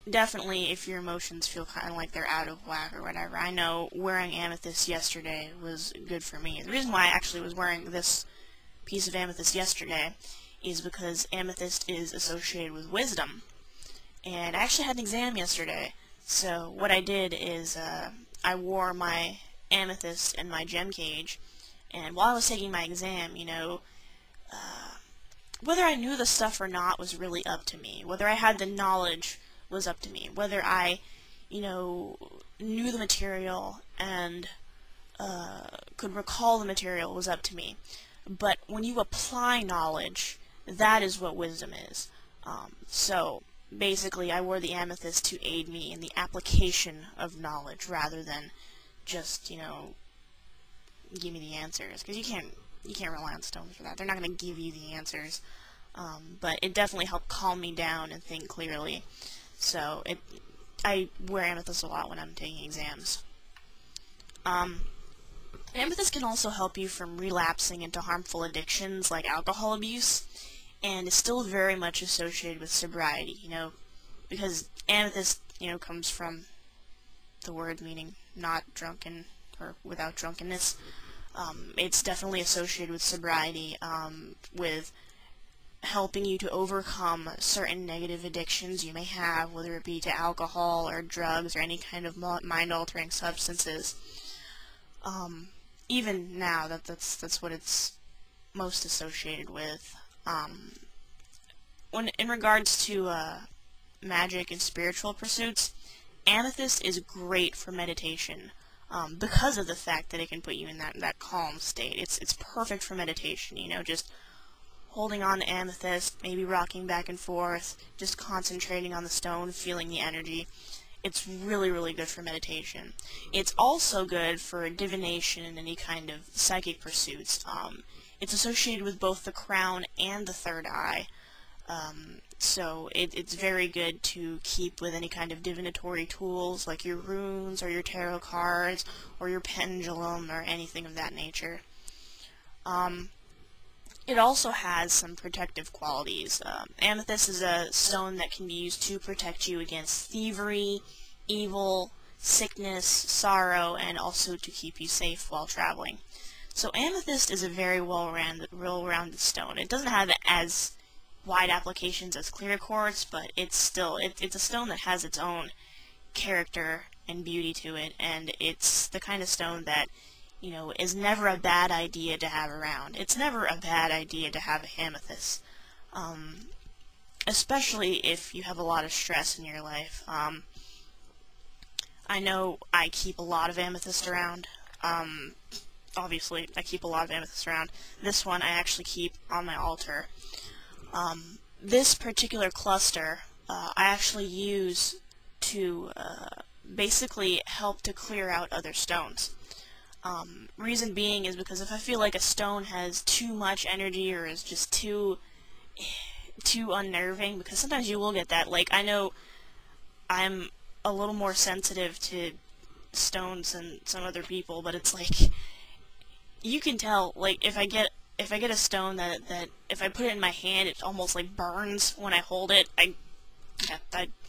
definitely if your emotions feel kind of like they're out of whack or whatever. I know wearing amethyst yesterday was good for me. The reason why I actually was wearing this piece of amethyst yesterday is because amethyst is associated with wisdom. And I actually had an exam yesterday, so what I did is I wore my amethyst in my gem cage, and while I was taking my exam, whether I knew the stuff or not was really up to me. Whether I had the knowledge was up to me. Whether I, knew the material and could recall the material was up to me. But when you apply knowledge, that is what wisdom is. So basically, I wore the amethyst to aid me in the application of knowledge rather than just, give me the answers. Because you can't rely on stones for that. They're not going to give you the answers. But it definitely helped calm me down and think clearly. So I wear amethyst a lot when I'm taking exams. Amethyst can also help you from relapsing into harmful addictions like alcohol abuse, and is still very much associated with sobriety, because amethyst, comes from the word meaning not drunken or without drunkenness. It's definitely associated with sobriety, with helping you to overcome certain negative addictions you may have, whether it be to alcohol or drugs or any kind of mind-altering substances. Even now, that's what it's most associated with. In regards to magic and spiritual pursuits, amethyst is great for meditation because of the fact that it can put you in that calm state. It's perfect for meditation. Just holding on to amethyst, maybe rocking back and forth, just concentrating on the stone, feeling the energy. It's really, really good for meditation. It's also good for divination and any kind of psychic pursuits. It's associated with both the crown and the third eye. So it's very good to keep with any kind of divinatory tools like your runes or your tarot cards or your pendulum or anything of that nature. It also has some protective qualities. Amethyst is a stone that can be used to protect you against thievery, evil, sickness, sorrow, and also to keep you safe while traveling. So amethyst is a very well-rounded stone. It doesn't have as wide applications as clear quartz, but it's a stone that has its own character and beauty to it, and it's the kind of stone that is never a bad idea to have around. It's never a bad idea to have a amethyst, especially if you have a lot of stress in your life. I know I keep a lot of amethyst around. Obviously, I keep a lot of amethyst around. This one I actually keep on my altar. This particular cluster I actually use to basically help to clear out other stones. Reason being is because if I feel like a stone has too much energy or is just too unnerving, because sometimes you will get that. Like, I know I'm a little more sensitive to stones than some other people, but it's like, you can tell, like, if I get a stone that if I put it in my hand, it almost like burns when I hold it, I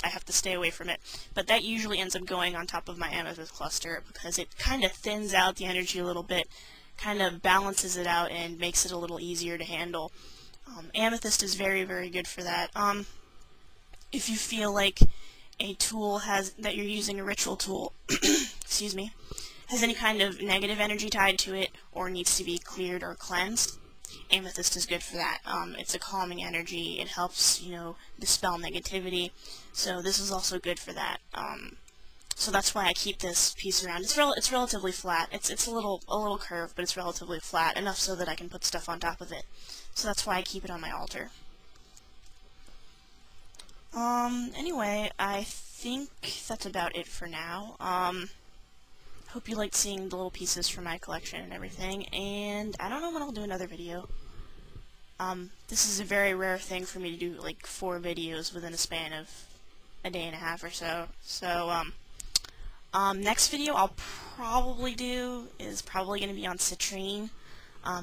have to stay away from it. But that usually ends up going on top of my amethyst cluster because it kind of thins out the energy a little bit, kind of balances it out, and makes it a little easier to handle. Amethyst is very, very good for that. If you feel like a tool that you're using, a ritual tool, excuse me, has any kind of negative energy tied to it or needs to be cleared or cleansed, amethyst is good for that. It's a calming energy. It helps, dispel negativity. So this is also good for that. So that's why I keep this piece around. It's relatively flat. It's a little curved, but it's relatively flat, enough so that I can put stuff on top of it. So that's why I keep it on my altar. Anyway, I think that's about it for now. Hope you liked seeing the little pieces from my collection and everything, and I don't know when I'll do another video. This is a very rare thing for me to do, like, 4 videos within a span of a day and a half or so. So, next video I'll probably do is probably going to be on citrine,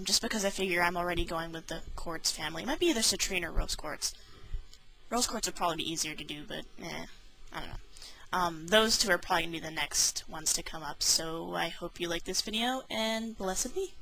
just because I figure I'm already going with the quartz family. It might be either citrine or rose quartz. Rose quartz would probably be easier to do, but, I don't know. Those two are probably going to be the next ones to come up, so I hope you like this video, and blessed be.